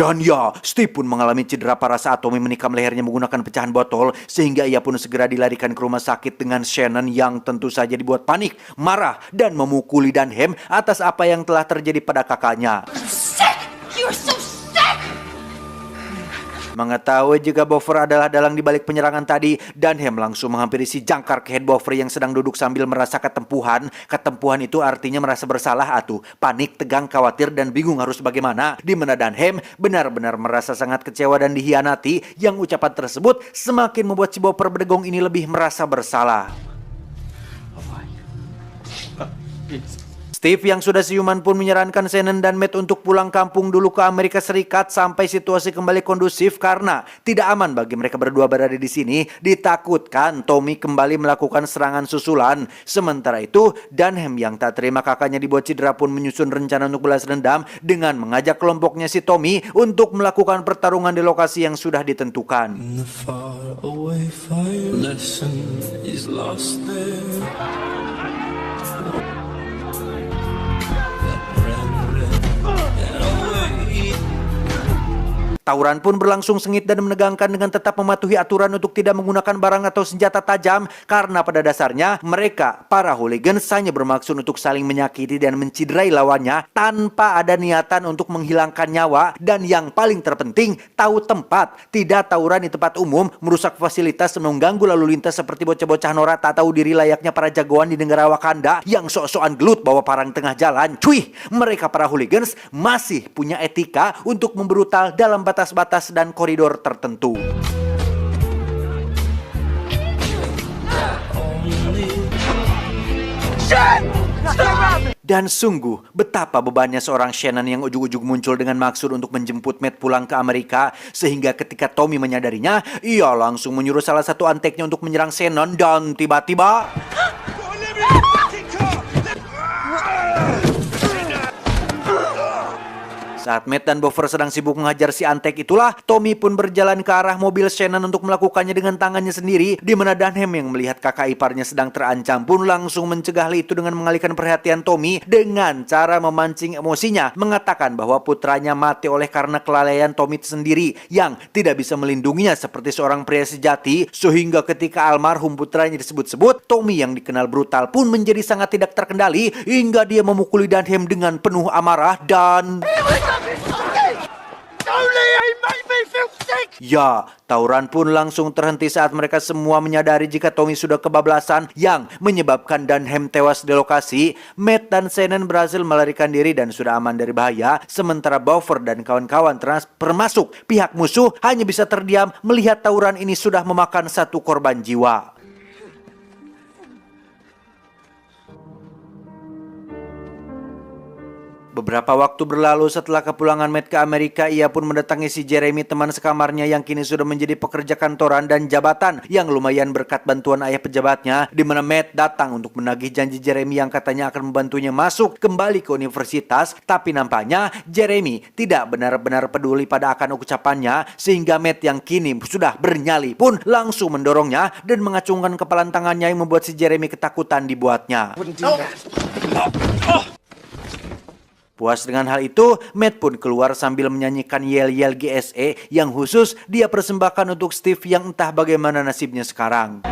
Dan ya, Steve pun mengalami cedera parah saat Tommy menikam lehernya menggunakan pecahan botol, sehingga ia pun segera dilarikan ke rumah sakit dengan Shannon yang tentu saja dibuat panik, marah, dan memukuli Dunham atas apa yang telah terjadi pada kakaknya. Mengetahui jika Boffer adalah dalang di balik penyerangan tadi, Dunham langsung menghampiri si jangkar kehead Boffer yang sedang duduk sambil merasa ketempuhan. Ketempuhan itu artinya merasa bersalah atuh, panik, tegang, khawatir, dan bingung harus bagaimana. Di mana Dunham benar-benar merasa sangat kecewa dan dihianati, yang ucapan tersebut semakin membuat si Boffer berdegong ini lebih merasa bersalah. Steve yang sudah siuman pun menyarankan Shannon dan Matt untuk pulang kampung dulu ke Amerika Serikat sampai situasi kembali kondusif karena tidak aman bagi mereka berdua berada di sini. Ditakutkan Tommy kembali melakukan serangan susulan. Sementara itu, Dunham yang tak terima kakaknya dibuat cedera pun menyusun rencana untuk balas dendam dengan mengajak kelompoknya si Tommy untuk melakukan pertarungan di lokasi yang sudah ditentukan. Tawuran pun berlangsung sengit dan menegangkan dengan tetap mematuhi aturan untuk tidak menggunakan barang atau senjata tajam karena pada dasarnya mereka, para hooligans, hanya bermaksud untuk saling menyakiti dan menciderai lawannya tanpa ada niatan untuk menghilangkan nyawa, dan yang paling terpenting, tahu tempat. Tidak tawuran di tempat umum, merusak fasilitas, mengganggu lalu lintas seperti bocah-bocah norak tak tahu diri layaknya para jagoan di negara Wakanda yang sok-sokan gelut bawa parang tengah jalan. Cuy, mereka para hooligans masih punya etika untuk membrutal dalam batas-batas dan koridor tertentu. Dan sungguh, betapa bebannya seorang Shannon yang ujug-ujug muncul dengan maksud untuk menjemput Matt pulang ke Amerika, sehingga ketika Tommy menyadarinya, ia langsung menyuruh salah satu anteknya untuk menyerang Shannon dan tiba-tiba... Saat Matt dan Boffer sedang sibuk menghajar si antek itulah, Tommy pun berjalan ke arah mobil Shannon untuk melakukannya dengan tangannya sendiri, di mana Dunham yang melihat kakak iparnya sedang terancam pun langsung mencegah hal itu dengan mengalihkan perhatian Tommy dengan cara memancing emosinya, mengatakan bahwa putranya mati oleh karena kelalaian Tommy sendiri yang tidak bisa melindunginya seperti seorang pria sejati, sehingga ketika almarhum putranya disebut-sebut, Tommy yang dikenal brutal pun menjadi sangat tidak terkendali hingga dia memukuli Dunham dengan penuh amarah dan... Ya, tawuran pun langsung terhenti saat mereka semua menyadari jika Tommy sudah kebablasan yang menyebabkan Dunham tewas di lokasi. Matt dan Shannon berhasil melarikan diri dan sudah aman dari bahaya, sementara Boffer dan kawan-kawan termasuk pihak musuh hanya bisa terdiam melihat tawuran ini sudah memakan satu korban jiwa. Beberapa waktu berlalu setelah kepulangan Matt ke Amerika, ia pun mendatangi si Jeremy, teman sekamarnya yang kini sudah menjadi pekerja kantoran dan jabatan yang lumayan berkat bantuan ayah pejabatnya, di mana Matt datang untuk menagih janji Jeremy yang katanya akan membantunya masuk kembali ke universitas. Tapi nampaknya Jeremy tidak benar-benar peduli pada akan ucapannya, sehingga Matt yang kini sudah bernyali pun langsung mendorongnya dan mengacungkan kepalan tangannya yang membuat si Jeremy ketakutan dibuatnya. Puas dengan hal itu, Matt pun keluar sambil menyanyikan yel-yel GSE yang khusus dia persembahkan untuk Steve yang entah bagaimana nasibnya sekarang.